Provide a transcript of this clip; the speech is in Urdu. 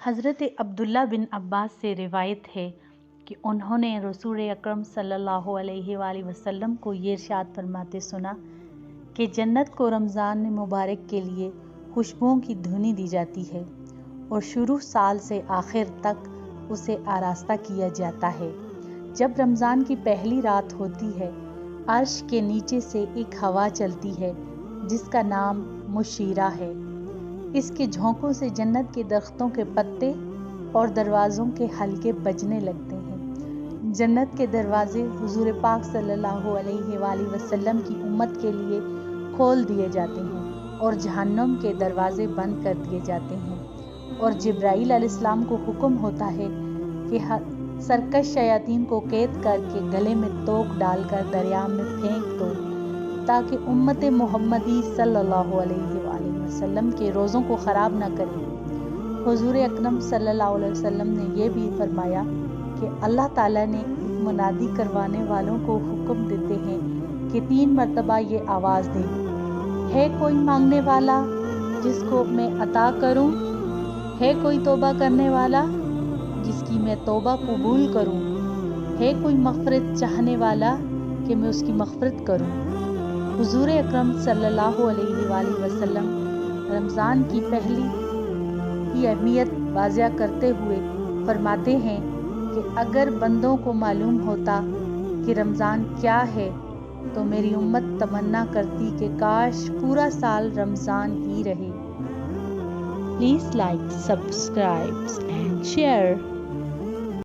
حضرت عبداللہ بن عباس سے روایت ہے کہ انہوں نے رسول اکرم صلی اللہ علیہ وآلہ وسلم کو یہ ارشاد فرماتے سنا کہ جنت کو رمضان مبارک کے لیے خوشبوؤں کی دھنی دی جاتی ہے اور شروع سال سے آخر تک اسے آراستہ کیا جاتا ہے۔ جب رمضان کی پہلی رات ہوتی ہے، عرش کے نیچے سے ایک ہوا چلتی ہے جس کا نام مشیرہ ہے۔ اس کے جھونکوں سے جنت کے درختوں کے پتے اور دروازوں کے حلقے بجنے لگتے ہیں۔ جنت کے دروازے حضور پاک صلی اللہ علیہ وآلہ وسلم کی امت کے لیے کھول دیے جاتے ہیں اور جہنم کے دروازے بند کر دیے جاتے ہیں، اور جبرائیل علیہ السلام کو حکم ہوتا ہے کہ سرکش شیاطین کو قید کر کے گلے میں توق ڈال کر دریا میں پھینک دو تاکہ امت محمدی صلی اللہ علیہ وآلہ وسلم کے روزوں کو خراب نہ کریں۔ حضور اکرم صلی اللہ علیہ وسلم نے یہ بھی فرمایا کہ اللہ تعالیٰ نے منادی کروانے والوں کو حکم دیتے ہیں کہ 3 مرتبہ یہ آواز دیں: ہے کوئی مانگنے والا جس کو میں عطا کروں؟ ہے کوئی توبہ کرنے والا جس کی میں توبہ قبول کروں؟ ہے کوئی مغفرت چاہنے والا کہ میں اس کی مغفرت کروں؟ حضور اکرم صلی اللہ علیہ وآلہ وسلم رمضان کی پہلی کی اہمیت واضح کرتے ہوئے فرماتے ہیں کہ اگر بندوں کو معلوم ہوتا کہ رمضان کیا ہے تو میری امت تمنا کرتی کہ کاش پورا سال رمضان ہی رہے۔ Please like, subscribe and share.